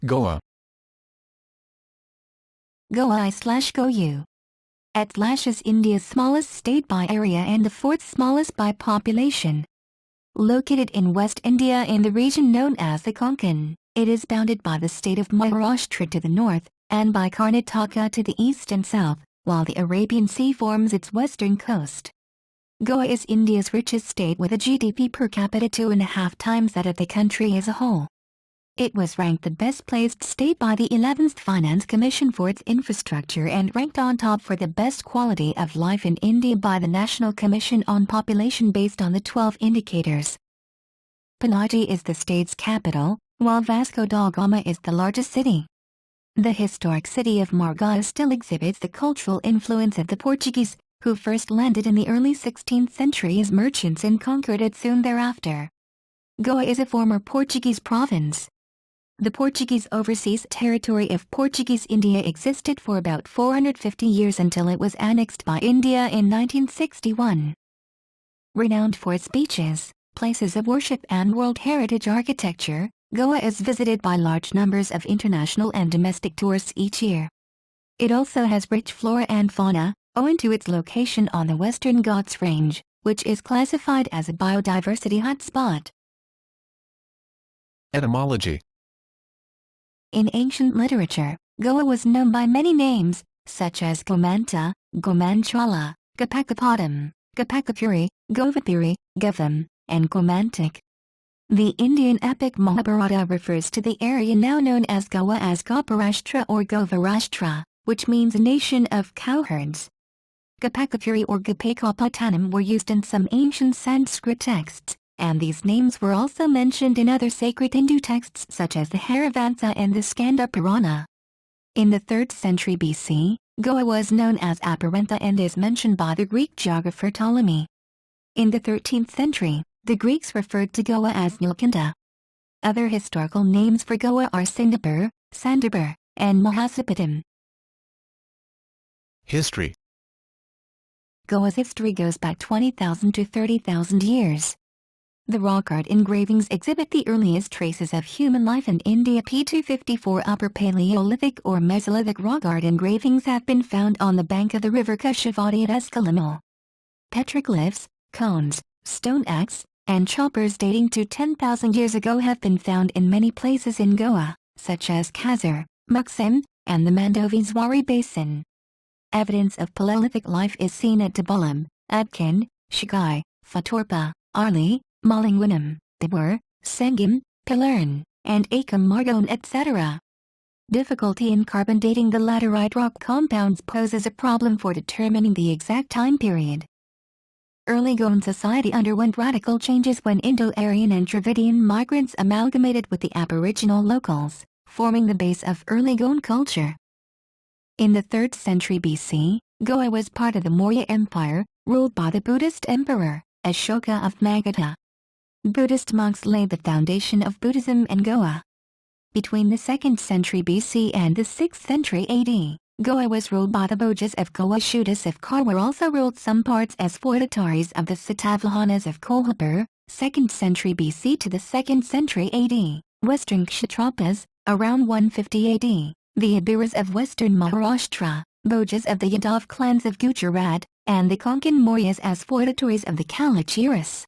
ʻGoʊ.ə. ʻGoʊ.ə/ʻGoʊ.ə. @ is India's smallest state by area and the fourth smallest by population. Located in West India in the region known as the Konkan, it is bounded by the state of Maharashtra to the north, and by Karnataka to the east and south, while the Arabian Sea forms its western coast. ʻGoʊ.ə is India's richest state with a GDP per capita 2.5 times that of the country as a whole. It was ranked the best-placed state by the 11th Finance Commission for its infrastructure and ranked on top for the best quality of life in India by the National Commission on Population based on the 12 indicators. Panaji is the state's capital, while Vasco da Gama is the largest city. The historic city of Maharashtra still exhibits the cultural influence of the Portuguese, who first landed in the early 16th century as merchants and conquered it soon thereafter. ʻGoʊ.ə is a former Portuguese province. The Portuguese overseas territory of Portuguese India existed for about 450 years until it was annexed by India in 1961. Renowned for its beaches, places of worship and World Heritage architecture, ʻGoʊ.ə is visited by large numbers of international and domestic tourists each year. It also has rich flora and fauna, owing to its location on the Western Ghats range, which is classified as a biodiversity hotspot. Etymology. In ancient literature, ʻGoʊ.ə was known by many names, such as Gomanta, Gomanchala, Gopakapadam, Gopakapuri, Govapuri, Govam, and Gomantak. The Indian epic Mahabharata refers to the area now known as ʻGoʊ.ə as Goparashtra or Govarashtra, which means a nation of cowherds. Gopakapuri or Gopakapatanam were used in some ancient Sanskrit texts, and these names were also mentioned in other sacred Hindu texts such as the Harivansa and the Skanda Purana. In the 3rd century BC, ʻGoʊ.ə was known as Aparantha and is mentioned by the Greek geographer Ptolemy. In the 13th century, the Greeks referred to ʻGoʊ.ə as Nilkanda. Other historical names for ʻGoʊ.ə are Sindapur, Sandapur, and Mahasapatam. History. ʻGoʊ.ə's history goes back 20,000 to 30,000 years. The rock art engravings exhibit the earliest traces of human life in India. P254 Upper Paleolithic or Mesolithic rock art engravings have been found on the bank of the river Kushavati at Eskalimal. Petroglyphs, cones, stone axe, and choppers dating to 10,000 years ago have been found in many places in Goa, such as Khazar, Muxim, and the Mandovi-Zwari Basin. Evidence of Paleolithic life is seen at Tabalam, Adkin, Shagai, Fatorpa, Arli, Malingwanam, Dibur, Sengim, Pilern, and Akam Margon etc. Difficulty in carbon dating the laterite rock compounds poses a problem for determining the exact time period. Early Goan society underwent radical changes when Indo-Aryan and Dravidian migrants amalgamated with the aboriginal locals, forming the base of early Goan culture. In the 3rd century BC, ʻGoʊ.ə was part of the Maurya Empire, ruled by the Buddhist emperor, Ashoka of Magadha. Buddhist monks laid the foundation of Buddhism in ʻGoʊ.ə. Between the 2nd century BC and the 6th century AD, ʻGoʊ.ə was ruled by the Bhojas of Goa. Shuddhas of Karwar also ruled some parts as feudatories of the Satavahanas of Kolhapur, 2nd century BC to the 2nd century AD, Western Kshatrapas, around 150 AD, the Abiras of Western Maharashtra, Bhojas of the Yadav clans of Gujarat, and the Konkan Mauryas as feudatories of the Kalachiras.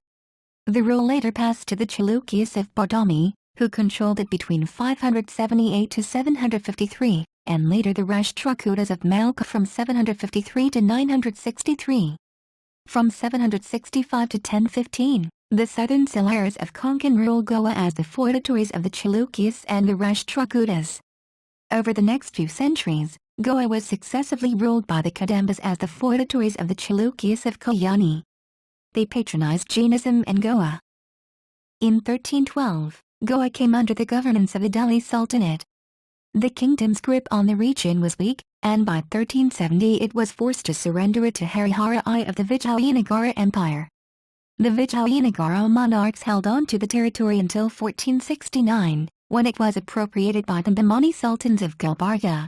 The rule later passed to the Chalukyas of Badami, who controlled it between 578 to 753, and later the Rashtrakutas of Malka from 753 to 963. From 765 to 1015, the southern Silaras of Konkan ruled ʻGoʊ.ə as the feudatories of the Chalukyas and the Rashtrakutas. Over the next few centuries, ʻGoʊ.ə was successively ruled by the Kadambas as the feudatories of the Chalukyas of Kalyani. They patronized Jainism in ʻGoʊ.ə. In 1312, ʻGoʊ.ə came under the governance of the Delhi Sultanate. The kingdom's grip on the region was weak, and by 1370 it was forced to surrender it to Harihara I of the Vijayanagara Empire. The Vijayanagara monarchs held on to the territory until 1469, when it was appropriated by the Bhimani sultans of Gulbarga.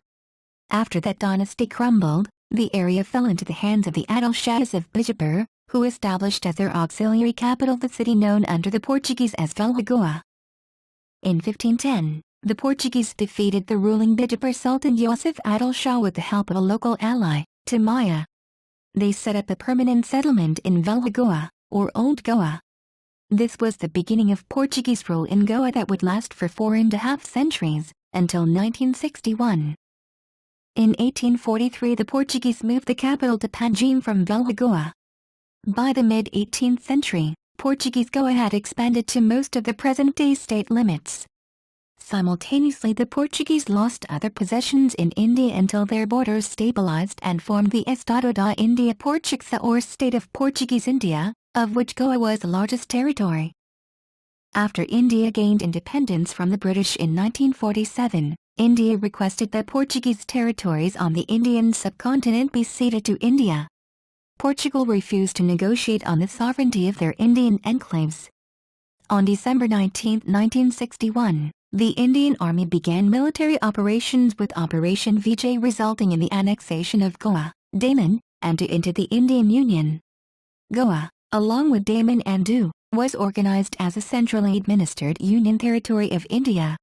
After that dynasty crumbled, the area fell into the hands of the Adil Shahs of Bijapur, who established as their auxiliary capital the city known under the Portuguese as ʻGoʊ.ə. In 1510, The Portuguese defeated the ruling Bidjibar Sultan Yusuf Adil Shah with the help of a local ally, Timaya. They set up a permanent settlement in Velha Goa, or Old Goa. This was the beginning of Portuguese rule in Goa that would last for 4.5 centuries, until 1961. In 1843 the Portuguese moved the capital to Panjim from Velha Goa. By the mid-18th century, Portuguese Goa had expanded to most of the present-day state limits. Simultaneously the Portuguese lost other possessions in India until their borders stabilized and formed the Estado da India Portuguesa or State of Portuguese India, of which Goa was the largest territory. After India gained independence from the British in 1947, India requested that Portuguese territories on the Indian subcontinent be ceded to India. Portugal refused to negotiate on the sovereignty of their Indian enclaves. On December 19, 1961, the Indian Army began military operations with Operation Vijay, resulting in the annexation of Goa, Daman, and Diu into the Indian Union. Goa, along with Daman and Diu, was organized as a centrally administered Union Territory of India.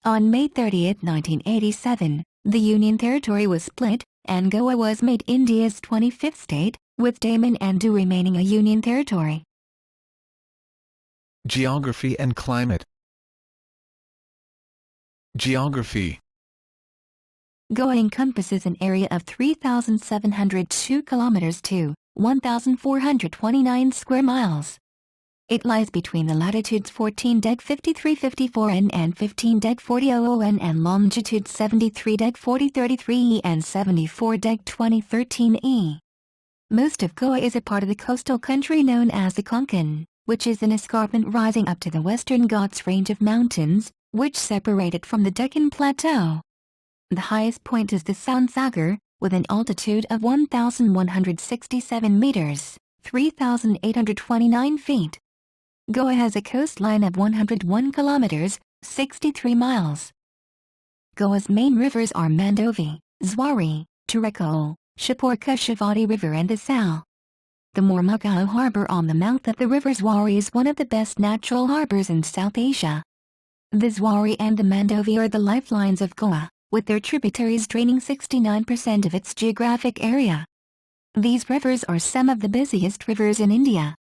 On May 30, 1987, the Union Territory was split, and Goa was made India's 25th state, with Daman and Diu remaining a Union Territory. Geography and climate. Geography. Goa encompasses an area of 3,702 kilometers to 1,429 square miles. It lies between the latitudes 14°53'54" N and 15°40'00" N and longitudes 73°40'33" E and 74°20'13" E. Most of Goa is a part of the coastal country known as the Konkan, which is an escarpment rising up to the Western Ghats range of mountains, which separate it from the Deccan Plateau. The highest point is the Sagar, with an altitude of 1,167 meters, 3,829 feet. Goa has a coastline of 101 kilometers, 63 miles. Goa's main rivers are Mandovi, Zwari, Turekol, Shaporka-Shavati River and the Sal. The Mormugao harbor on the mouth of the river Zwari is one of the best natural harbors in South Asia. The Zwari and the Mandovi are the lifelines of Goa, with their tributaries draining 69% of its geographic area. These rivers are some of the busiest rivers in India.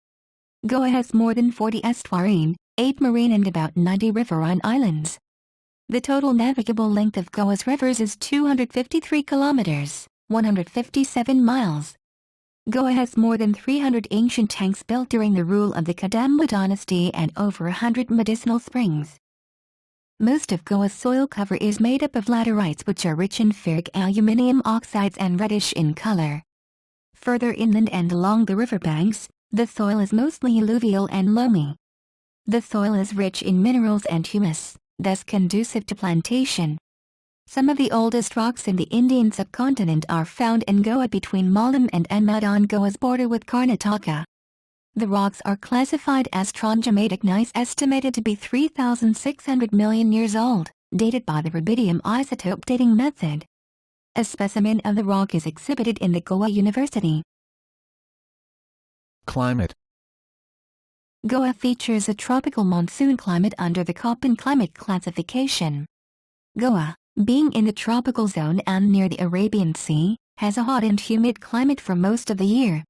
Goa has more than 40 estuarine, 8 marine and about 90 riverine islands. The total navigable length of Goa's rivers is 253 kilometers, 157 miles. Goa has more than 300 ancient tanks built during the rule of the Kadamba dynasty and over 100 medicinal springs. Most of Goa's soil cover is made up of laterites, which are rich in ferric aluminium oxides and reddish in color. Further inland and along the riverbanks, the soil is mostly alluvial and loamy. The soil is rich in minerals and humus, thus conducive to plantation. Some of the oldest rocks in the Indian subcontinent are found in Goa between Mallam and Enmad on Goa's border with Karnataka. The rocks are classified as trondhjomatic gneiss, estimated to be 3,600 million years old, dated by the rubidium isotope dating method. A specimen of the rock is exhibited in the Goa University. Climate. Goa features a tropical monsoon climate under the Köppen climate classification. Goa, being in the tropical zone and near the Arabian Sea, has a hot and humid climate for most of the year.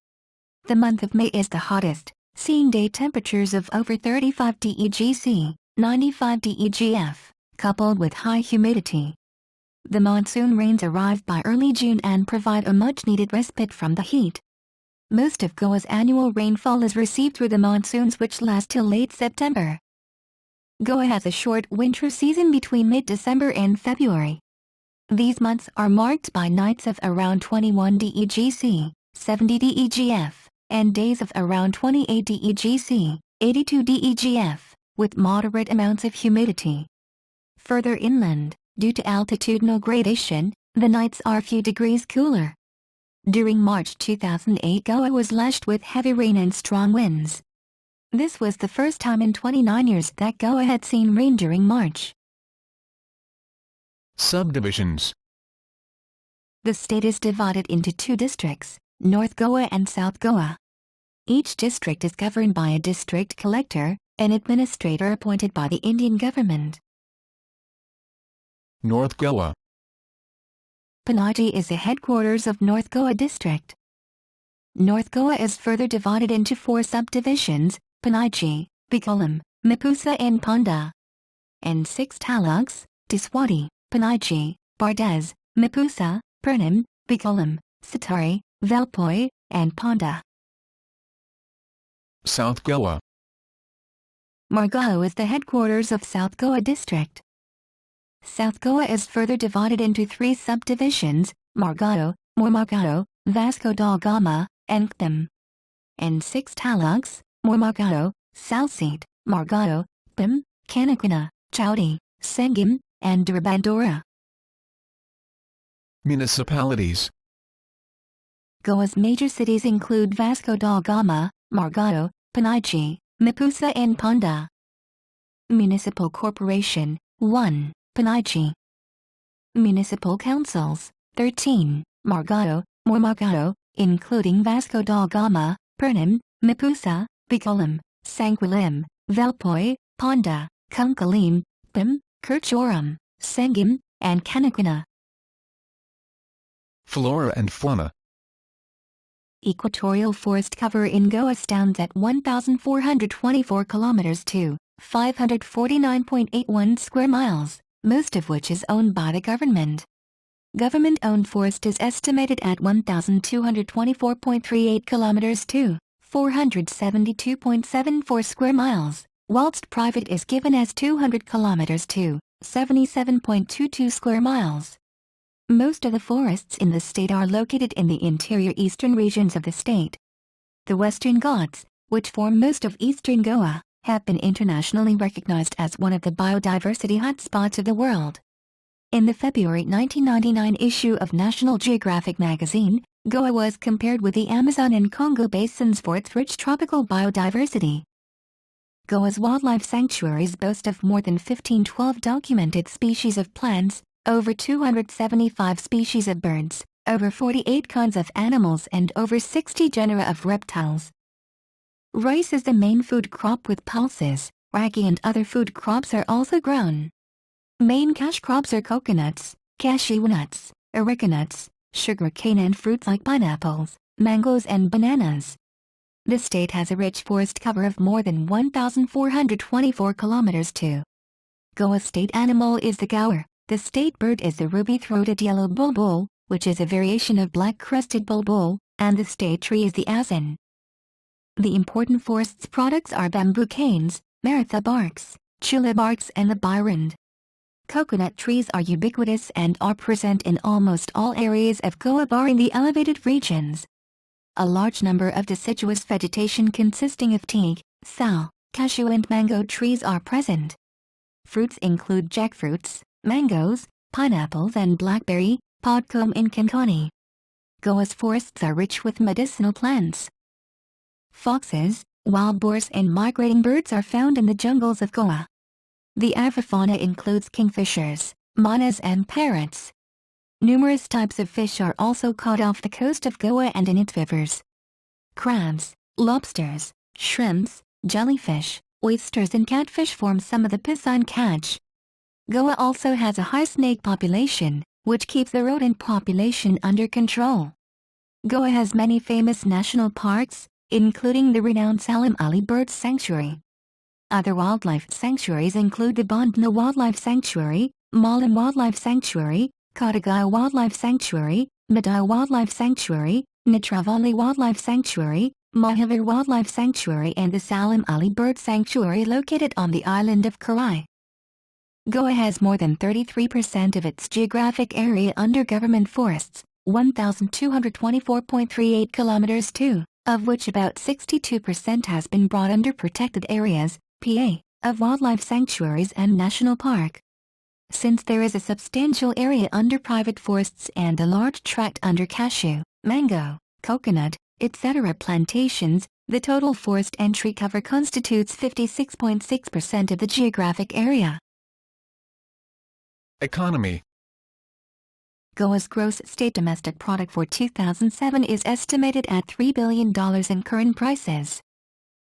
The month of May is the hottest, seeing day temperatures of over 35 degc, 95 degf, coupled with high humidity. The monsoon rains arrive by early June and provide a much-needed respite from the heat. Most of Goa's annual rainfall is received through the monsoons, which last till late September. Goa has a short winter season between mid-December and February. These months are marked by nights of around 21 degc, 70 degf, and days of around 28 degc, 82 degf, with moderate amounts of humidity. Further inland, due to altitudinal gradation, the nights are a few degrees cooler. During March 2008, Goa was lashed with heavy rain and strong winds. This was the first time in 29 years that Goa had seen rain during March. Subdivisions. The state is divided into 2 districts, North Goa and South Goa. Each district is governed by a district collector, an administrator appointed by the Indian government. North Goa. Panaji is the headquarters of North Goa district. North Goa is further divided into 4 subdivisions, Panaji, Bigolam, Mapusa and Ponda, and 6 taluks, Tiswadi, Panaji, Bardez, Mapusa, Purnam, Bigolam, Satari, Valpoi, and Ponda. South Goa. Margao is the headquarters of South Goa district. South Goa is further divided into 3 subdivisions, Margao, Mormargao, Vasco da Gama, and Kdam, and 6 taluks, Mormargao, Salsete, Margao, Pim, Kanakana, Chowdi, Sangam, and Durabandora. Municipalities. Goa's major cities include Vasco da Gama, Margao, Panaji, Mapusa and Ponda. Municipal Corporation, 1, Panaji. Municipal Councils, 13, Margao, Mormargao, including Vasco da Gama, Purnam, Mapusa, Bigolam, Sanquilim, Valpoi, Ponda, Kunkalim, Pim, Kerchoram, Sangam, and Kanakana. Flora and fauna. Equatorial forest cover in Goa stands at 1,424 kilometers to 549.81 square miles, most of which is owned by the government. Government-owned forest is estimated at 1,224.38 kilometers to 472.74 square miles, whilst private is given as 200 kilometers to 77.22 square miles. Most of the forests in the state are located in the interior eastern regions of the state. The Western Ghats, which form most of eastern Goa, have been internationally recognized as one of the biodiversity hotspots of the world. In the February 1999 issue of National Geographic magazine, Goa was compared with the Amazon and Congo basins for its rich tropical biodiversity. Goa's wildlife sanctuaries boast of more than 12 documented species of plants, over 275 species of birds, over 48 kinds of animals and over 60 genera of reptiles. Rice is the main food crop with pulses, ragi and other food crops are also grown. Main cash crops are coconuts, cashew nuts, areca nuts, sugarcane and fruits like pineapples, mangoes and bananas. The state has a rich forest cover of more than 1,424 kilometers to. Goa's state animal is the ʻɡoʊʼ. The state bird is the ruby-throated yellow bulbul, which is a variation of black-crested bulbul, and the state tree is the asan. The important forest's products are bamboo canes, maratha barks, chula barks and the byrand. Coconut trees are ubiquitous and are present in almost all areas of Goa barring the elevated regions. A large number of deciduous vegetation consisting of teak, sal, cashew and mango trees are present. Fruits include jackfruits, mangoes, pineapples and blackberry, podcomb and kankani. Goa's forests are rich with medicinal plants. Foxes, wild boars and migrating birds are found in the jungles of Goa. The avifauna includes kingfishers, manas and parrots. Numerous types of fish are also caught off the coast of Goa and in its rivers. Crabs, lobsters, shrimps, jellyfish, oysters and catfish form some of the piscine catch. Goa also has a high snake population, which keeps the rodent population under control. Goa has many famous national parks, including the renowned Salim Ali Bird Sanctuary. Other wildlife sanctuaries include the Bandna Wildlife Sanctuary, Malan Wildlife Sanctuary, Kotagai Wildlife Sanctuary, Madai Wildlife Sanctuary, Netravali Wildlife Sanctuary, Mahavir Wildlife Sanctuary and the Salim Ali Bird Sanctuary located on the island of Karai. Goa has more than 33% of its geographic area under government forests, 1,224.38 kilometers to, of which about 62% has been brought under protected areas, PA, of wildlife sanctuaries and national park. Since there is a substantial area under private forests and a large tract under cashew, mango, coconut, etc. plantations, the total forest and tree cover constitutes 56.6% of the geographic area. Economy. Goa's gross state domestic product for 2007 is estimated at $3 billion in current prices.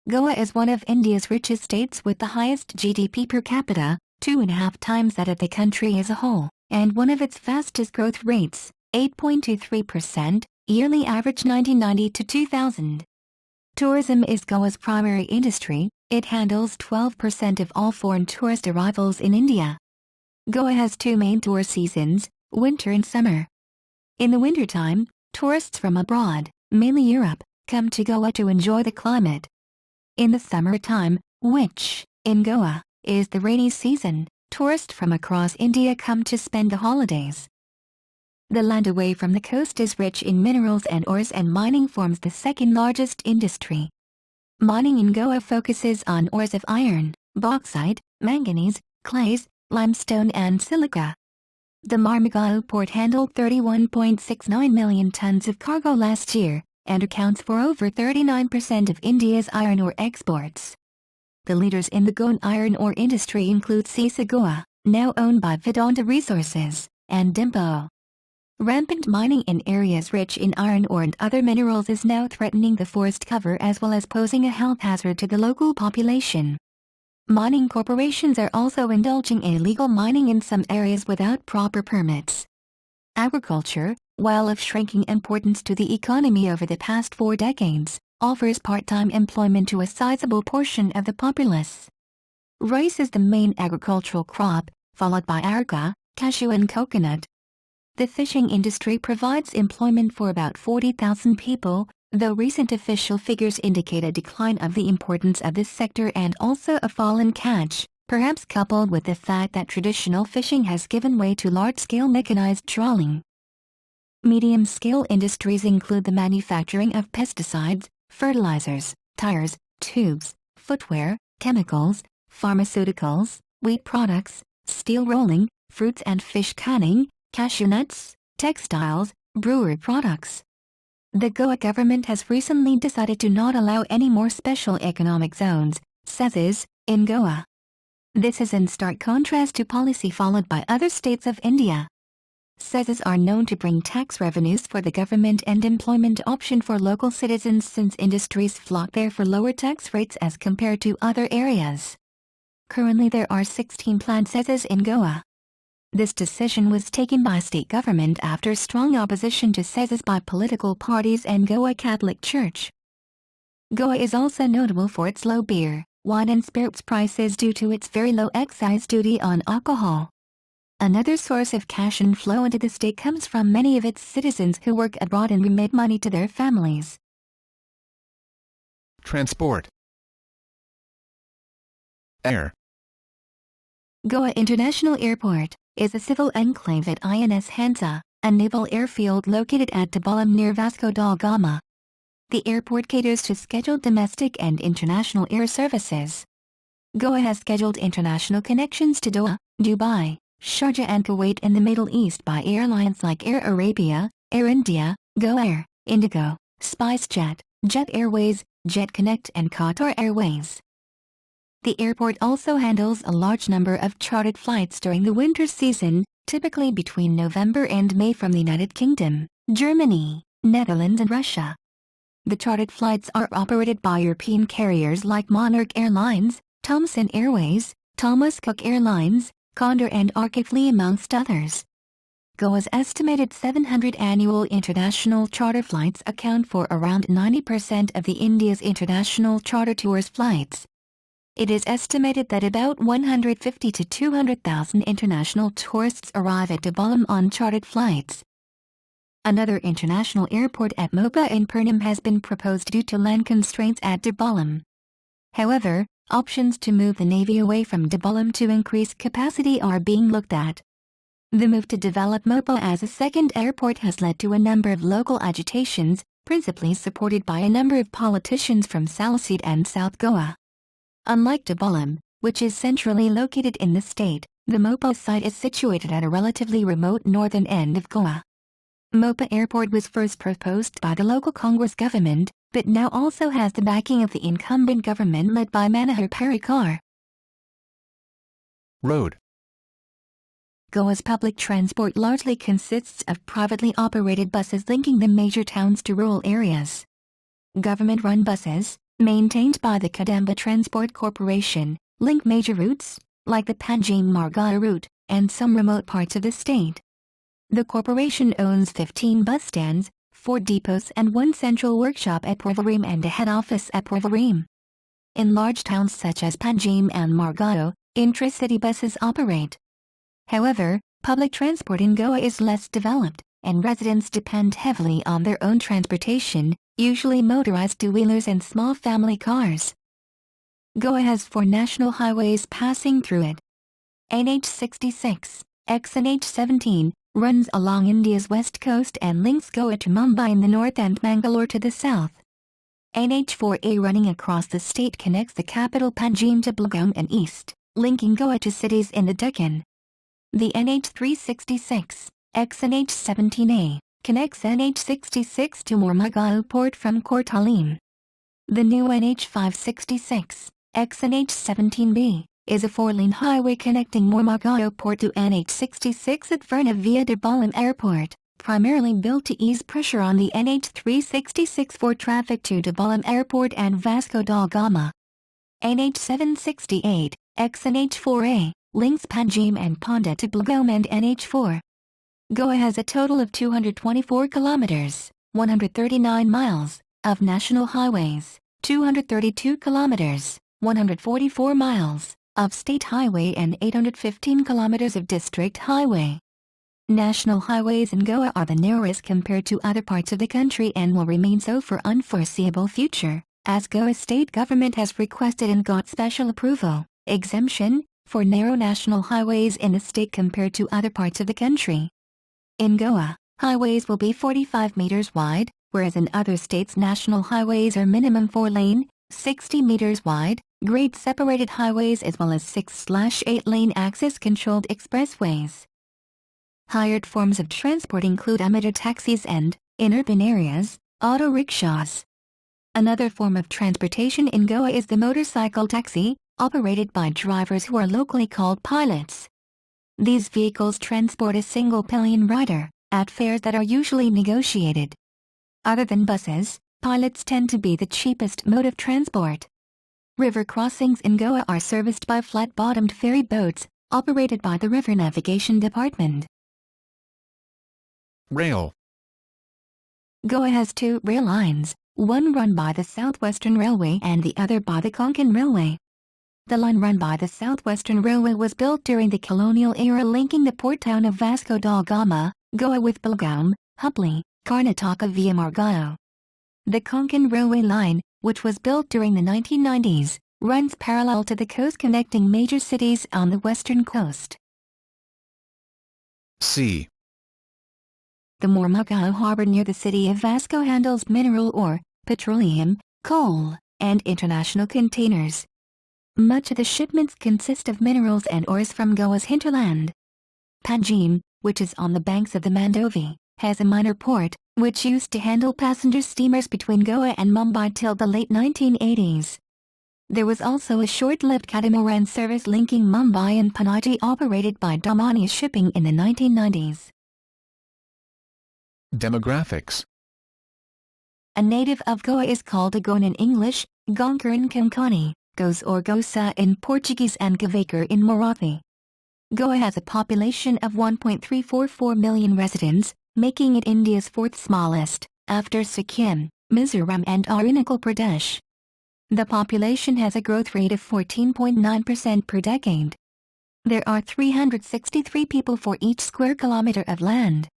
Goa is one of India's richest states with the highest GDP per capita, 2.5 times that of the country as a whole. and one of its fastest growth rates, 8.23%, yearly average 1990 to 2000. Tourism is Goa's primary industry. It handles 12% of all foreign tourist arrivals in India. Goa has two main tour seasons, winter and summer. In the wintertime, tourists from abroad, mainly Europe, come to Goa to enjoy the climate. In the summertime, which, in Goa, is the rainy season, tourists from across India come to spend the holidays. The land away from the coast is rich in minerals and ores, and mining forms the second largest industry. Mining in Goa focuses on ores of iron, bauxite, manganese, clays, limestone and silica. The Marmagao port handled 31.69 million tons of cargo last year, and accounts for over 39% of India's iron ore exports. The leaders in the Goan iron ore industry include Sisa Goa, now owned by Vedanta Resources, and Dimpo. Rampant mining in areas rich in iron ore and other minerals is now threatening the forest cover as well as posing a health hazard to the local population. Mining corporations are also indulging in illegal mining in some areas without proper permits. Agriculture, while of shrinking importance to the economy over the past 4 decades, offers part-time employment to a sizable portion of the populace. Rice is the main agricultural crop, followed by areca, cashew and coconut. The fishing industry provides employment for about 40,000 people, though recent official figures indicate a decline of the importance of this sector and also a fall in catch, perhaps coupled with the fact that traditional fishing has given way to large-scale mechanized trawling. Medium-scale industries include the manufacturing of pesticides, fertilizers, tires, tubes, footwear, chemicals, pharmaceuticals, wheat products, steel rolling, fruits and fish canning, cashew nuts, textiles, brewery products. The Goa government has recently decided to not allow any more special economic zones, SEZs, in Goa. This is in stark contrast to policy followed by other states of India. SEZs are known to bring tax revenues for the government and employment option for local citizens since industries flock there for lower tax rates as compared to other areas. Currently there are 16 planned SEZs in Goa. This decision was taken by state government after strong opposition to SEZs by political parties and Goa Catholic Church. Goa is also notable for its low beer, wine and spirits prices due to its very low excise duty on alcohol. Another source of cash inflow into the state comes from many of its citizens who work abroad and remit money to their families. Transport. Air. Goa International Airport is a civil enclave at INS Hansa, a naval airfield located at Dabolim near Vasco da Gama. The airport caters to scheduled domestic and international air services. Goa has scheduled international connections to Doha, Dubai, Sharjah and Kuwait in the Middle East by airlines like Air Arabia, Air India, GoAir, Indigo, SpiceJet, Jet Airways, Jet Connect and Qatar Airways. The airport also handles a large number of chartered flights during the winter season, typically between November and May from the United Kingdom, Germany, Netherlands and Russia. The chartered flights are operated by European carriers like Monarch Airlines, Thomson Airways, Thomas Cook Airlines, Condor and Arkefly amongst others. Goa's estimated 700 annual international charter flights account for around 90% of the India's international charter tours flights. It is estimated that about 150 to 200,000 international tourists arrive at Dabolim on chartered flights. Another international airport at Mopa in Purnam has been proposed due to land constraints at Dabolim. However, options to move the Navy away from Dabolim to increase capacity are being looked at. The move to develop Mopa as a second airport has led to a number of local agitations, principally supported by a number of politicians from Salcete and South Goa. Unlike Dabolim, which is centrally located in the state, the Mopa site is situated at a relatively remote northern end of Goa. Mopa Airport was first proposed by the local Congress government, but now also has the backing of the incumbent government led by Manohar Parrikar. Road. Goa's public transport largely consists of privately operated buses linking the major towns to rural areas. Government-run buses, maintained by the Kadamba Transport Corporation, link major routes, like the Panjim Margaya route, and some remote parts of the state. The corporation owns 15 bus stands, 4 depots and 1 central workshop at Porvorim and a head office at Porvorim. In large towns such as Panjim and Margao, intra-city buses operate. However, public transport in Goa is less developed, and residents depend heavily on their own transportation, usually motorized two-wheelers and small family cars. Goa has 4 national highways passing through it. NH 66, XNH 17, runs along India's west coast and links Goa to Mumbai in the north and Mangalore to the south. NH4A running across the state connects the capital Panjim to ʻGoʊ and east, linking Goa to cities in the Deccan. The NH 366, XNH 17A, connects NH 66 to Mormugao port from Kourtalim. The new NH 566, XNH 17B, is a 4-lane highway connecting Mormugao port to NH 66 at Verna via Dabalam Airport, primarily built to ease pressure on the NH 366 for traffic to Dabalam Airport and Vasco da Gama. NH 768, XNH 4A, links Panjim and Ponda to ʻGoʊ and NH 4. Goa has a total of 224 kilometers, 139 miles, of national highways, 232 kilometers, 144 miles, of state highway and 815 kilometers of district highway. National highways in Goa are the narrowest compared to other parts of the country and will remain so for unforeseeable future, as Goa state government has requested and got special approval, exemption, for narrow national highways in the state compared to other parts of the country. In Goa, highways will be 45 meters wide, whereas in other states national highways are minimum 4-lane, 60 meters wide, grade-separated highways as well as 6/8-lane access-controlled expressways. Hired forms of transport include amateur taxis and, in urban areas, auto rickshaws. Another form of transportation in Goa is the motorcycle taxi, operated by drivers who are locally called pilots. These vehicles transport a single pillion rider, at fares that are usually negotiated. Other than buses, pilots tend to be the cheapest mode of transport. River crossings in Goa are serviced by flat-bottomed ferry boats, operated by the River Navigation Department. Rail. Goa has 2 rail lines, one run by the Southwestern Railway and the other by the Konkan Railway. The line run by the Southwestern Railway was built during the colonial era linking the port town of Vasco da Gama, Goa with Belgaum, Hubli, Karnataka via Margao. The Konkan Railway line, which was built during the 1990s, runs parallel to the coast connecting major cities on the western coast. Sea. The Mormugao harbor near the city of Vasco handles mineral ore, petroleum, coal, and international containers. Much of the shipments consist of minerals and ores from Goa's hinterland. Panjim, which is on the banks of the Mandovi, has a minor port, which used to handle passenger steamers between Goa and Mumbai till the late 1980s. There was also a short-lived catamaran service linking Mumbai and Panaji operated by Damani Shipping in the 1990s. Demographics. A native of Goa is called ʻGoʊ in English, ʻGoʊ in Konkani, ʻGoʊ or ʻGoʊ'ە in Portuguese and ʻGoʊ'ە in Marathi. Goa has a population of 1.344 million residents, making it India's 4th smallest, after Sikkim, Mizoram and Arunachal Pradesh. The population has a growth rate of 14.9% per decade. There are 363 people for each square kilometer of land.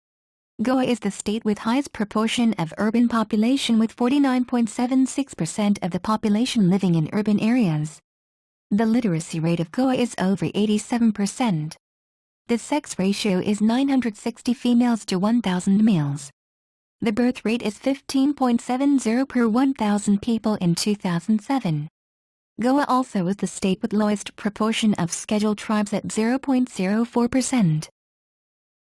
Goa is the state with highest proportion of urban population with 49.76% of the population living in urban areas. The literacy rate of Goa is over 87%. The sex ratio is 960 females to 1,000 males. The birth rate is 15.70 per 1,000 people in 2007. Goa also is the state with lowest proportion of scheduled tribes at 0.04%.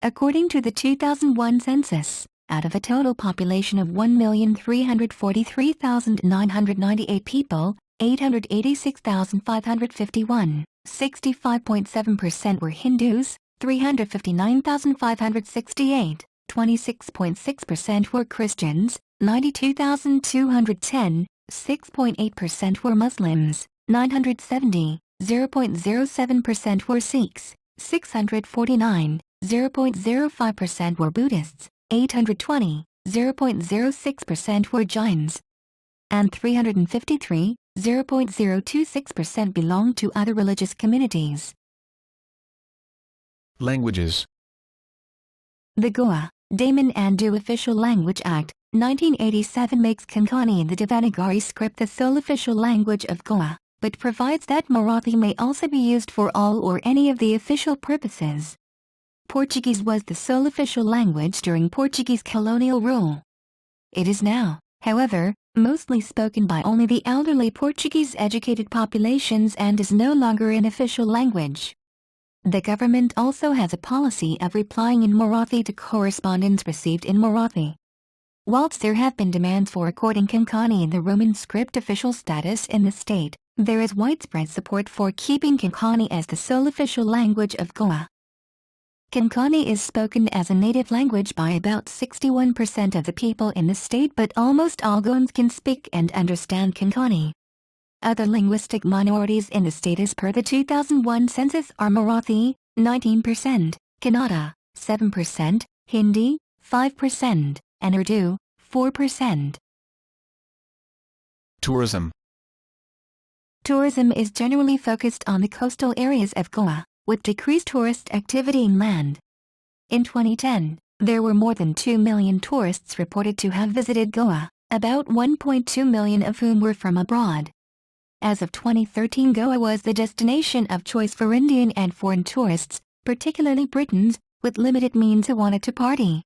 According to the 2001 census, out of a total population of 1,343,998 people, 886,551, 65.7% were Hindus, 359,568, 26.6% were Christians, 92,210, 6.8% were Muslims, 970, 0.07% were Sikhs, 649, 0.05% were Buddhists, 820, 0.06% were Jains, and 353, 0.026% belonged to other religious communities. Languages. The ʻɡoʊ', Daman and Du Official Language Act, 1987 makes Konkani the Devanagari script the sole official language of ʻɡoʊ', but provides that Marathi may also be used for all or any of the official purposes. Portuguese was the sole official language during Portuguese colonial rule. It is now, however, mostly spoken by only the elderly Portuguese-educated populations and is no longer an official language. The government also has a policy of replying in Marathi to correspondence received in Marathi. Whilst there have been demands for according Konkani in the Roman script official status in the state, there is widespread support for keeping Konkani as the sole official language of ʻɡoʊ'. Konkani is spoken as a native language by about 61% of the people in the state, but almost all ʻGoʊans can speak and understand Konkani. Other linguistic minorities in the state as per the 2001 census are Marathi, 19%, Kannada, 7%, Hindi, 5%, and Urdu, 4%. Tourism. Tourism is generally focused on the coastal areas of ʻɡoʊ', with decreased tourist activity inland. In 2010, there were more than 2 million tourists reported to have visited ʻɡoʊ', about 1.2 million of whom were from abroad. As of 2013, ʻɡoʊ' was the destination of choice for Indian and foreign tourists, particularly Britons, with limited means who wanted to party.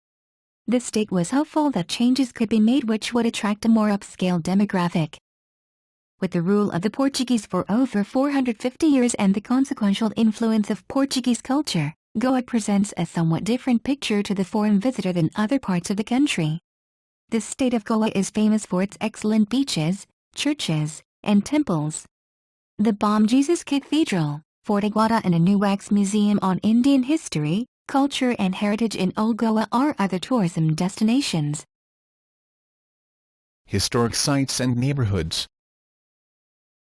The state was hopeful that changes could be made which would attract a more upscale demographic. With the rule of the Portuguese for over 450 years and the consequential influence of Portuguese culture, ʻGoʊ' presents a somewhat different picture to the foreign visitor than other parts of the country. The state of ʻGoʊ' is famous for its excellent beaches, churches, and temples. The Bom Jesus Cathedral, Fort ʻGoʊ' and a new wax museum on Indian history, culture and heritage in Old ʻGoʊ' are other tourism destinations. Historic sites and neighborhoods.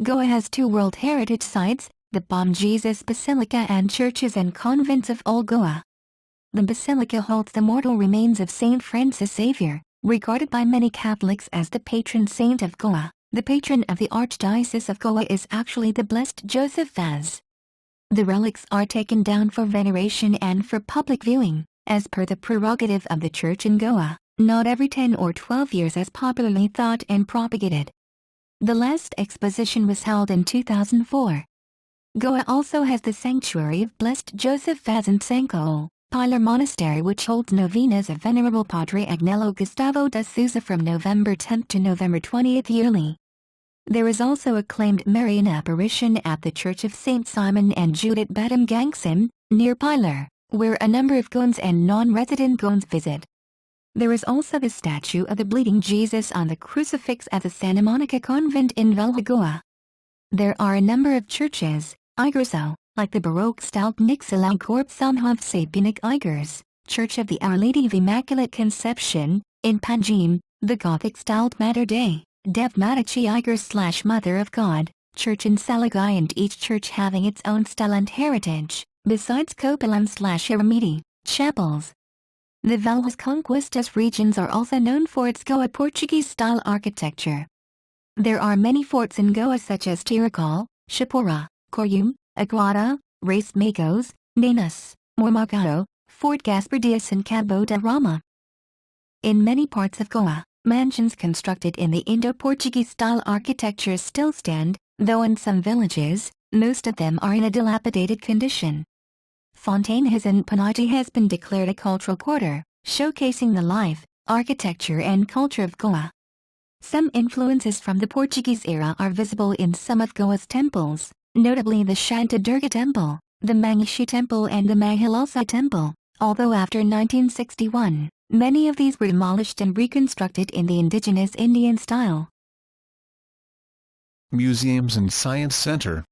ʻGoʊ' has 2 World Heritage Sites, the Bom Jesus Basilica and churches and convents of Old ʻGoʊ'. The basilica holds the mortal remains of Saint Francis Xavier, regarded by many Catholics as the patron saint of ʻGoʊ'. The patron of the Archdiocese of ʻGoʊ' is actually the Blessed Joseph Vaz. The relics are taken down for veneration and for public viewing, as per the prerogative of the Church in ʻGoʊ', not every 10 or 12 years as popularly thought and propagated. The last exposition was held in 2004. ʻGoʊ' also has the sanctuary of Blessed Joseph Vaz in Sankoul, Pilar Monastery, which holds novenas of Venerable Padre Agnello Gustavo da Souza from November 10 to November 20 yearly. There is also a claimed Marian apparition at the Church of St. Simon and Jude at Batam Gangsim, near Pilar, where a number of ʻGoʊans and non-resident ʻGoʊans visit. There is also the statue of the Bleeding Jesus on the crucifix at the Santa Monica Convent in ʻGoʊ'. There are a number of churches, igreja, like the Baroque-style Nixilao Corpsonhov Sabinik Igers, Church of the Our Lady of Immaculate Conception, in Panjim, the Gothic-styled Mater Dei, Dev Matachi Igers / Mother of God, Church in Salagai, and each church having its own style and heritage, besides Copalam / Eremiti, chapels. The Velhas Conquistas regions are also known for its ʻGoʊ' Portuguese-style architecture. There are many forts in ʻGoʊ' such as Tiracol, Chapora, Corium, Aguada, Reis Magos, Nanas, Mormagao, Fort Gaspar Dias and Cabo da Rama. In many parts of ʻGoʊ', mansions constructed in the Indo-Portuguese-style architecture still stand, though in some villages, most of them are in a dilapidated condition. Fontainhas in Panaji has been declared a cultural quarter, showcasing the life, architecture and culture of ʻGoʊ'. Some influences from the Portuguese era are visible in some of ʻGoʊ'a's temples, notably the Shanta Durga Temple, the Mangishi Temple and the Mahalasa Temple, although after 1961, many of these were demolished and reconstructed in the indigenous Indian style. Museums and Science Center.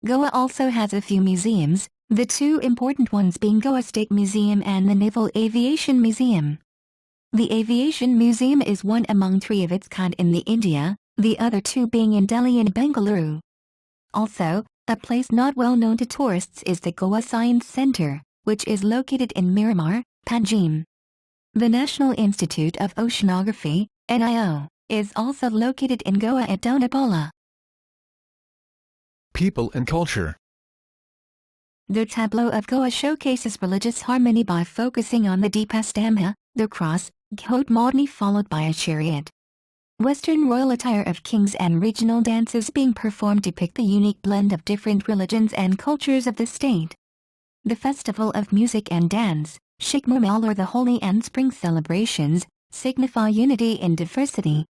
ʻGoʊ' also has a few museums, the 2 important ones being ʻGoʊ' State Museum and the Naval Aviation Museum. The Aviation Museum is one among 3 of its kind in the India, the other 2 being in Delhi and Bengaluru. Also, A place not well known to tourists is the Goa Science Center, which is located in Miramar, Panjim. The National Institute of Oceanography, NIO, is also located in Goa at Donabala. People and culture. The tableau of Goa showcases religious harmony by focusing on the Deepastama, the cross, ghot followed by a chariot. Western royal attire of kings and regional dances being performed depict the unique blend of different religions and cultures of the state. The Festival of Music and Dance, Shikmomal, or the Holy and Spring celebrations, signify unity in diversity.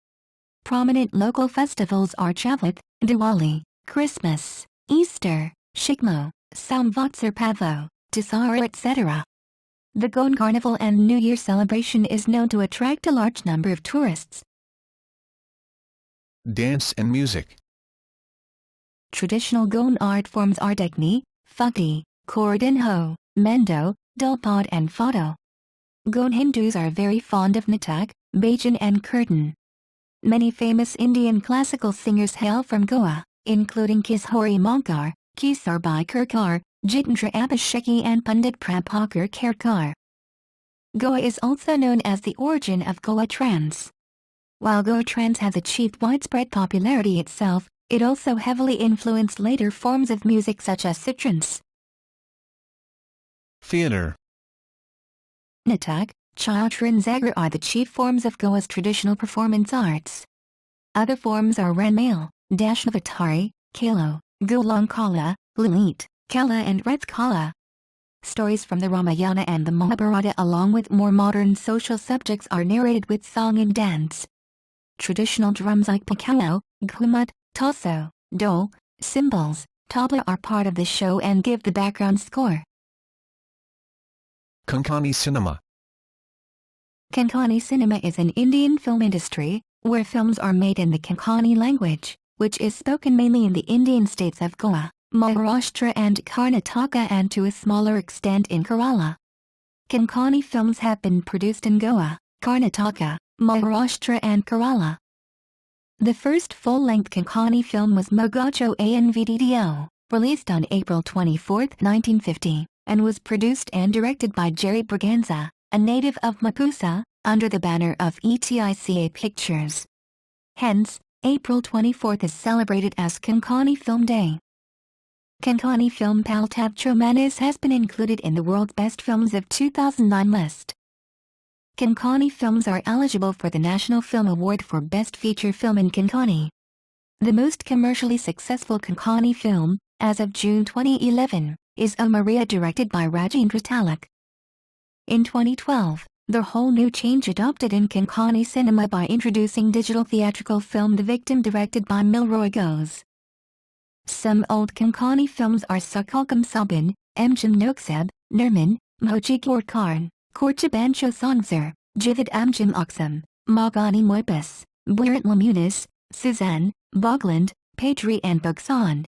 Prominent local festivals are Chavath, Diwali, Christmas, Easter, Shikmo, Samvatsar Pavo, Dasara, etc. The Goan Carnival and New Year celebration is known to attract a large number of tourists. Dance and music. Traditional Goan art forms are Dekni, Phakti, Kordinho, Mendo, Dulpad and Photo. Goan Hindus are very fond of Natak, Bhajan and Kirtan. Many famous Indian classical singers hail from Goa, including Kishori Monkar, Kisarbai Kirkar, Jitendra Abhisheki and Pandit Prabhakar Kherkar. Goa is also known as the origin of Goa trance. While Goa trance has achieved widespread popularity itself, it also heavily influenced later forms of music such as sitrance. Theater. Natak, Chowtra and Zagar are the chief forms of Goa's traditional performance arts. Other forms are Ranmail, Dashnavatari, Kalo, Gulankala, Lalit, Kala and Retskala. Stories from the Ramayana and the Mahabharata along with more modern social subjects are narrated with song and dance. Traditional drums like pakalo, ghumut, taso, dole, cymbals, tabla are part of the show and give the background score. Konkani cinema. Konkani cinema is an Indian film industry, where films are made in the Konkani language, which is spoken mainly in the Indian states of Goa, Maharashtra and Karnataka and to a smaller extent in Kerala. Konkani films have been produced in Goa, Karnataka, Maharashtra and Kerala. The first full-length Konkani film was ʻɡoʊ.ə Anvddo, released on April 24, 1950, and was produced and directed by Jerry Braganza, a native of Mapusa, under the banner of ETICA Pictures. Hence, April 24 is celebrated as Konkani Film Day. Konkani film Paltab Chomanis has been included in the World's Best Films of 2009 list. Konkani films are eligible for the National Film Award for Best Feature Film in Konkani. The most commercially successful Konkani film, as of June 2011, is ʻO Maria, directed by Rajendra Talak. In 2012, the whole new change adopted in Konkani cinema by introducing digital theatrical film The Victim, directed by Milroy Ghose. Some old Konkani films are Sakalkam Sabin, Mjim Nokseb, Nirman, Moji Gorkarn, Korchabancho Sanzar, Jivid Amjim Oksam, Magani Moibus, Buirat Lamunis, Suzanne, Bogland, Padri and Bogsan.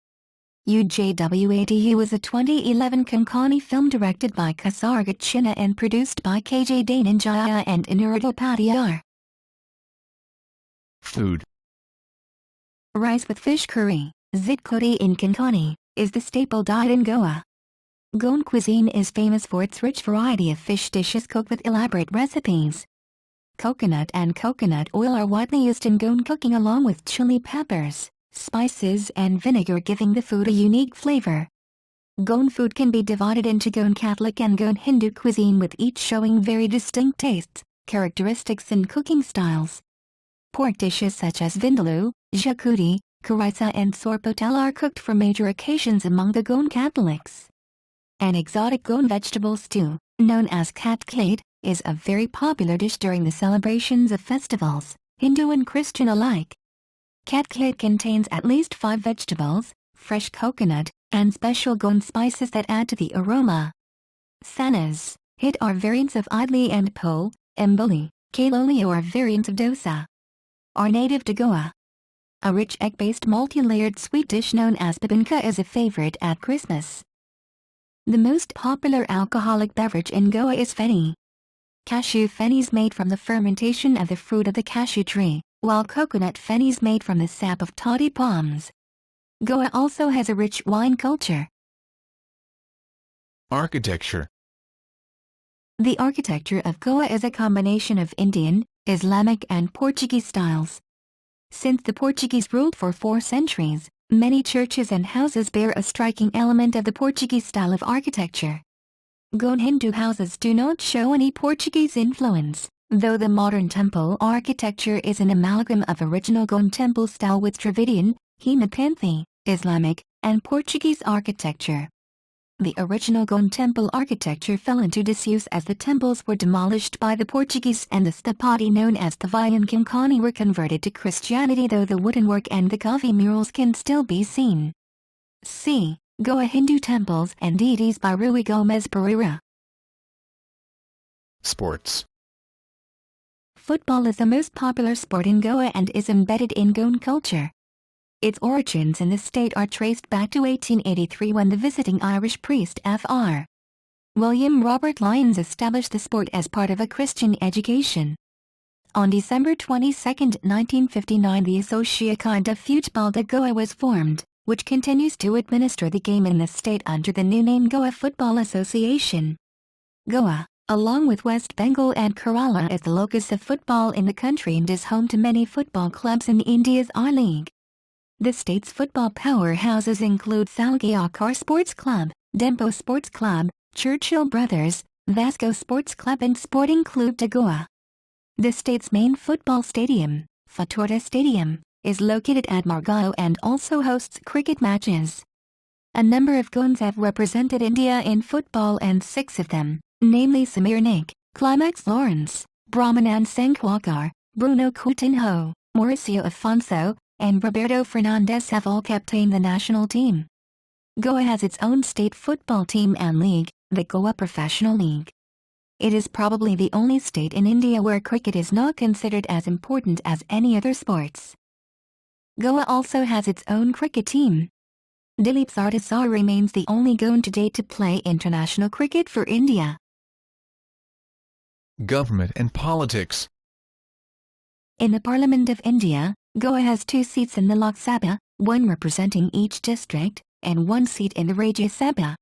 UJWADU was a 2011 Konkani film directed by Kasargat Chinna and produced by KJ Dhananjaya and Anuradha Padiyar. Food. Rice with fish curry, zitkoti in Konkani, is the staple diet in Goa. Goan cuisine is famous for its rich variety of fish dishes cooked with elaborate recipes. Coconut and coconut oil are widely used in Goan cooking along with chili peppers, spices and vinegar, giving the food a unique flavor. Goan food can be divided into Goan Catholic and Goan Hindu cuisine, with each showing very distinct tastes, characteristics and cooking styles. Pork dishes such as vindaloo, jacuti, karaisa and sorpotel are cooked for major occasions among the Goan Catholics. An exotic Goan vegetable stew, known as katkate, is a very popular dish during the celebrations of festivals, Hindu and Christian alike. Katkate contains at least 5 vegetables, fresh coconut, and special Goan spices that add to the aroma. Sanas, hit are variants of idli and po, emboli, kaloli are variants of dosa. Are native to Goa. A rich egg-based multi-layered sweet dish known as bibinka is a favorite at Christmas. The most popular alcoholic beverage in Goa is feni. Cashew feni is made from the fermentation of the fruit of the cashew tree, while coconut feni is made from the sap of toddy palms. Goa also has a rich wine culture. Architecture. The architecture of Goa is a combination of Indian, Islamic and Portuguese styles. Since the Portuguese ruled for 4 centuries, many churches and houses bear a striking element of the Portuguese style of architecture. Goan Hindu houses do not show any Portuguese influence, though the modern temple architecture is an amalgam of original Goan temple style with Dravidian, Hematpanthi, Islamic, and Portuguese architecture. The original Goan temple architecture fell into disuse as the temples were demolished by the Portuguese and the stapati known as Thavai and Konkani were converted to Christianity, though the woodenwork and the Kavi murals can still be seen. C. Goa Hindu temples and deities by Rui Gomes Pereira. Sports. Football is the most popular sport in Goa and is embedded in Goan culture. Its origins in the state are traced back to 1883 when the visiting Irish priest Fr. William Robert Lyons established the sport as part of a Christian education. On December 22, 1959, the Associação de Futebol de Goa was formed, which continues to administer the game in the state under the new name Goa Football Association. Goa, along with West Bengal and Kerala, is the locus of football in the country and is home to many football clubs in India's I-League. The state's football powerhouses include Salgaonkar Sports Club, Dempo Sports Club, Churchill Brothers, Vasco Sports Club and Sporting Club de Goa. The state's main football stadium, Fatorda Stadium, is located at Margao and also hosts cricket matches. A number of Goans have represented India in football and 6 of them, namely Samir Naik, Climax Lawrence, Brahmanan Sankhwakar, Bruno Coutinho, Mauricio Afonso, and Roberto Fernandes have all captained the national team. Goa has its own state football team and league, the Goa Professional League. It is probably the only state in India where cricket is not considered as important as any other sports. Goa also has its own cricket team. Dilip Sardesar remains the only Goan to date to play international cricket for India. Government and politics. In the Parliament of India, Goa has 2 seats in the Lok Sabha, 1 representing each district, and 1 seat in the Rajya Sabha.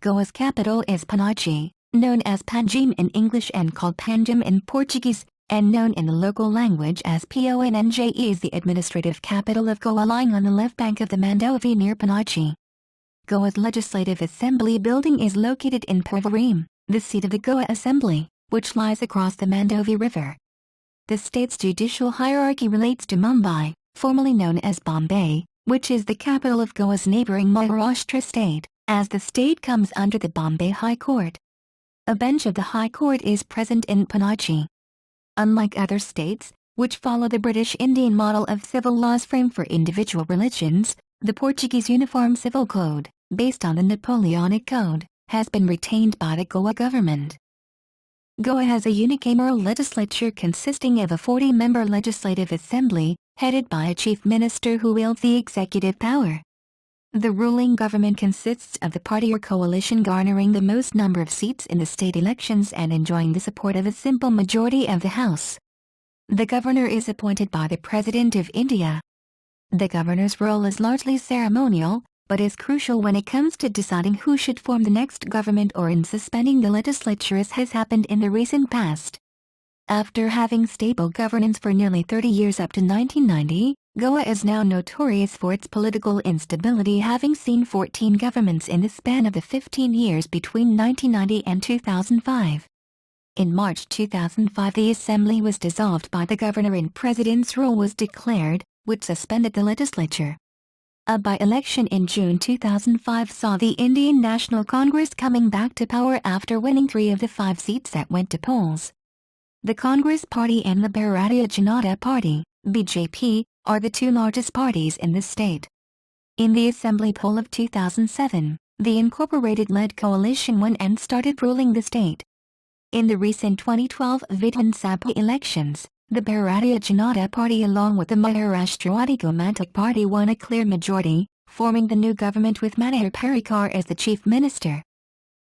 Goa's capital is Panaji, known as Panjim in English and called Panjim in Portuguese, and known in the local language as Ponje, is the administrative capital of Goa, lying on the left bank of the Mandovi near Panaji. Goa's Legislative Assembly building is located in Porvorim, the seat of the Goa Assembly, which lies across the Mandovi River. The state's judicial hierarchy relates to Mumbai, formerly known as Bombay, which is the capital of Goa's neighbouring Maharashtra state, as the state comes under the Bombay High Court. A bench of the High Court is present in Panaji. Unlike other states, which follow the British Indian model of civil laws framed for individual religions, the Portuguese Uniform Civil Code, based on the Napoleonic Code, has been retained by the Goa government. Goa has a unicameral legislature consisting of a 40-member legislative assembly, headed by a chief minister who wields the executive power. The ruling government consists of the party or coalition garnering the most number of seats in the state elections and enjoying the support of a simple majority of the House. The governor is appointed by the President of India. The governor's role is largely ceremonial, but is crucial when it comes to deciding who should form the next government or in suspending the legislature, as has happened in the recent past. After having stable governance for nearly 30 years up to 1990, Goa is now notorious for its political instability, having seen 14 governments in the span of the 15 years between 1990 and 2005. In March 2005, the assembly was dissolved by the governor and president's rule was declared, which suspended the legislature. A by-election in June 2005 saw the Indian National Congress coming back to power after winning 3 of the 5 seats that went to polls. The Congress Party and the Bharatiya Janata Party, BJP, are the 2 largest parties in the state. In the assembly poll of 2007, the incorporated-led coalition won and started ruling the state. In the recent 2012 Vidhan Sabha elections, the Bharatiya Janata Party along with the Maharashtra Gomantak Party won a clear majority, forming the new government with Manohar Parrikar as the chief minister.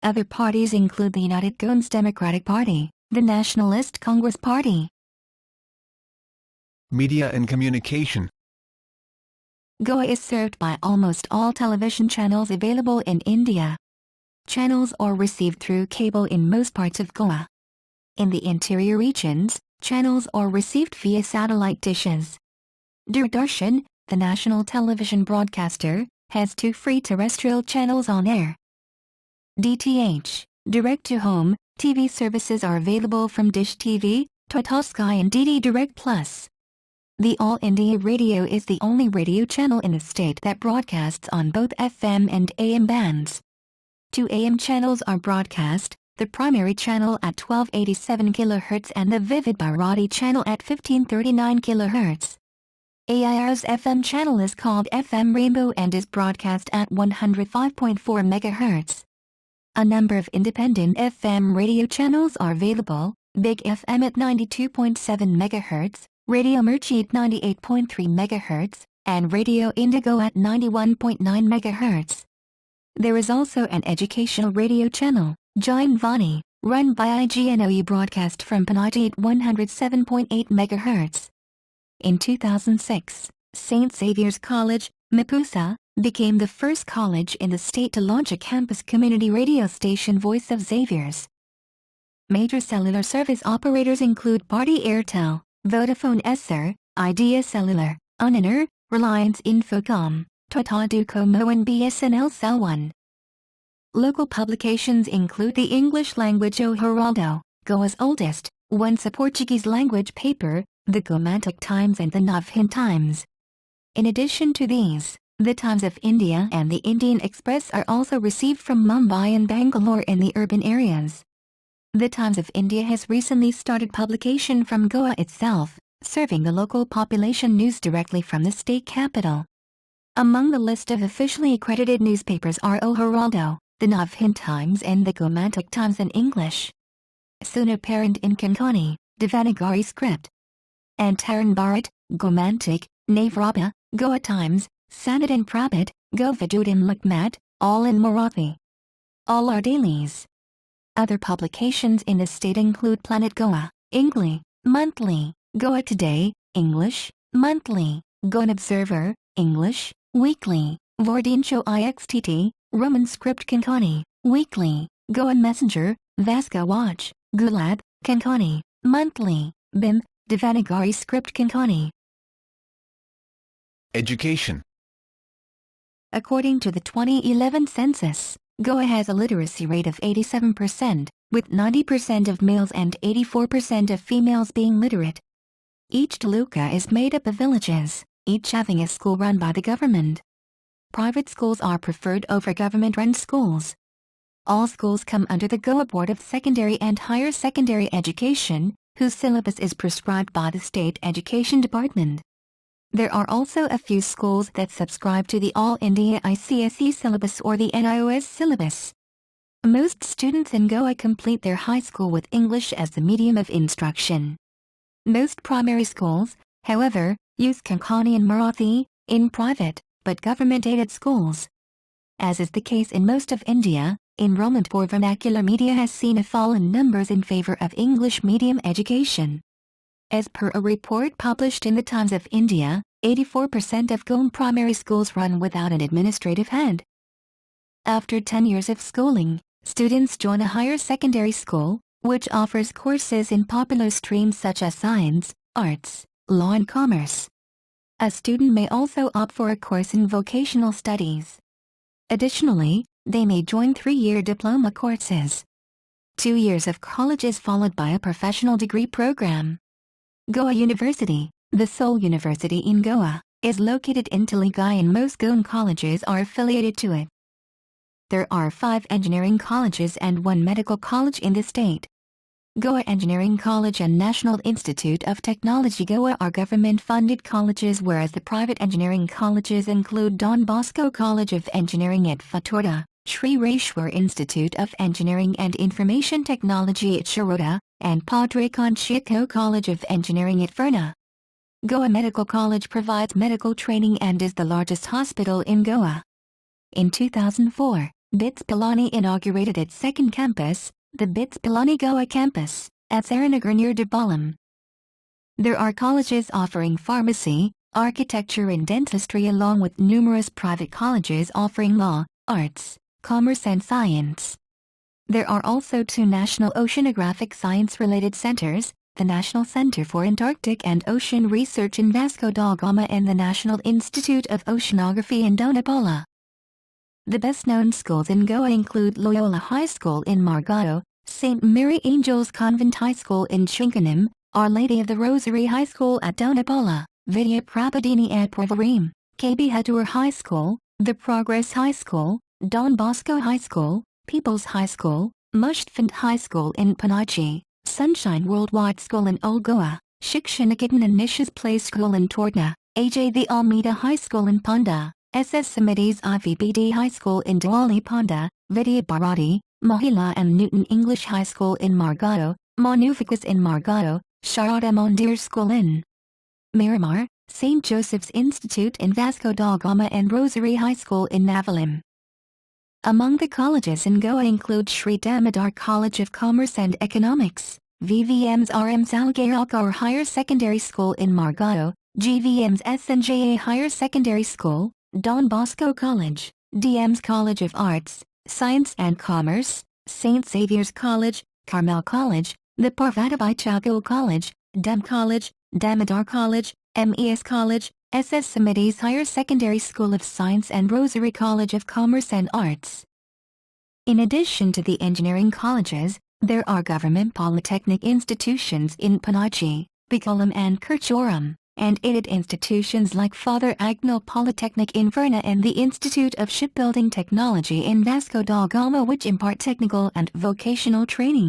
Other parties include the United Goans Democratic Party, the Nationalist Congress Party. Media and communication. Goa is served by almost all television channels available in India. Channels are received through cable in most parts of Goa. In the interior regions, channels are received via satellite dishes. Doordarshan, the national television broadcaster, has 2 free terrestrial channels on air. DTH, direct-to-home, TV services are available from Dish TV, Tata Sky and DD Direct Plus. The All India Radio is the only radio channel in the state that broadcasts on both FM and AM bands. 2 AM channels are broadcast, the primary channel at 1287 kHz and the Vivid Bharati channel at 1539 kHz. AIR's FM channel is called FM Rainbow and is broadcast at 105.4 MHz. A number of independent FM radio channels are available: Big FM at 92.7 MHz, Radio Mirchi at 98.3 MHz, and Radio Indigo at 91.9 MHz. There is also an educational radio channel, Jain Vani, run by IGNOU, broadcast from Panati at 107.8 MHz. In 2006, St. Xavier's College, Mapusa, became the first college in the state to launch a campus community radio station, Voice of Xavier's. Major cellular service operators include Bharti Airtel, Vodafone Essar, Idea Cellular, Uninor, Reliance Infocom, Tata Docomo and BSNL Cell 1. Local publications include the English language O Heraldo, Goa's oldest, once a Portuguese language paper, the Gomantak Times and the Navhind Times. In addition to these, the Times of India and the Indian Express are also received from Mumbai and Bangalore in the urban areas. The Times of India has recently started publication from Goa itself, serving the local population news directly from the state capital. Among the list of officially accredited newspapers are O Heraldo, the Navhind Times and the Gomantak Times in English. Suna Parent in Konkani, Devanagari script. Antaran Bharat, Gomantak, Navrabha, Goa Times, Sanad and Prabhat, Govidud and Lukmat, all in Marathi. All are dailies. Other publications in the state include Planet Goa, English, monthly, Goa Today, English, monthly, Goan Observer, English, weekly, Vordincho Ixtt, Roman script Konkani, weekly, Goa Messenger, Vasco Watch, Gulab, Konkani, monthly, BIM, Devanagari script Konkani. Education. According to the 2011 census, Goa has a literacy rate of 87%, with 90% of males and 84% of females being literate. Each taluka is made up of villages, each having a school run by the government. Private schools are preferred over government-run schools. All schools come under the Goa Board of Secondary and Higher Secondary Education, whose syllabus is prescribed by the State Education Department. There are also a few schools that subscribe to the All India ICSE syllabus or the NIOS syllabus. Most students in Goa complete their high school with English as the medium of instruction. Most primary schools, however, use Konkani and Marathi, in private, but government-aided schools. As is the case in most of India, enrollment for vernacular media has seen a fall in numbers in favor of English medium education. As per a report published in the Times of India, 84% of Goan primary schools run without an administrative head. After 10 years of schooling, students join a higher secondary school, which offers courses in popular streams such as science, arts, law and commerce. A student may also opt for a course in vocational studies. Additionally, they may join 3-year diploma courses. 2 years of college is followed by a professional degree program. Goa University, the sole university in Goa, is located in Taligai and most Goan colleges are affiliated to it. There are 5 engineering colleges and 1 medical college in the state. Goa Engineering College and National Institute of Technology Goa are government-funded colleges, whereas the private engineering colleges include Don Bosco College of Engineering at Fatorda, Sri Reshwar Institute of Engineering and Information Technology at Shiroda, and Padre Conchico College of Engineering at Verna. Goa Medical College provides medical training and is the largest hospital in Goa. In 2004, BITS Pilani inaugurated its second campus, the BITS Pilani Goa campus, at Saranagar near Dabalam. There are colleges offering pharmacy, architecture and dentistry, along with numerous private colleges offering law, arts, commerce and science. There are also 2 national oceanographic science-related centers, the National Center for Antarctic and Ocean Research in Vasco da Gama and the National Institute of Oceanography in Donapola. The best-known schools in Goa include Loyola High School in Margao, St. Mary Angels Convent High School in Chinkanim, Our Lady of the Rosary High School at Donapola, Vidya Prabodhini at Porvorim, KB Hatur High School, The Progress High School, Don Bosco High School, People's High School, Mushtfand High School in Panaji, Sunshine Worldwide School in ʻGoʊ.ə, Shikshaniketan and Nishas Play School in Tortna, AJ the Almeida High School in Ponda, SS Samitis IVBD High School in Diwali Ponda, Vidya Bharati, Mahila and Newton English High School in Margao, Manuficus in Margao, Sharada Mondir School in Miramar, St. Joseph's Institute in Vasco da Gama and Rosary High School in Navalim. Among the colleges in Goa include Sri Damodar College of Commerce and Economics, VVM's RM Salgaonkar Higher Secondary School in Margao, GVM's SNJA Higher Secondary School, Don Bosco College, DM's College of Arts, Science and Commerce, St. Xavier's College, Carmel College, the Parvatibai Chago College, Dem College, Damodar College, MES College, SS Samitis Higher Secondary School of Science and Rosary College of Commerce and Arts. In addition to the engineering colleges, there are government polytechnic institutions in Panaji, Bikolam and Kerchoram, and aided institutions like Father Agnel Polytechnic in Verna and the Institute of Shipbuilding Technology in Vasco da Gama, which impart technical and vocational training.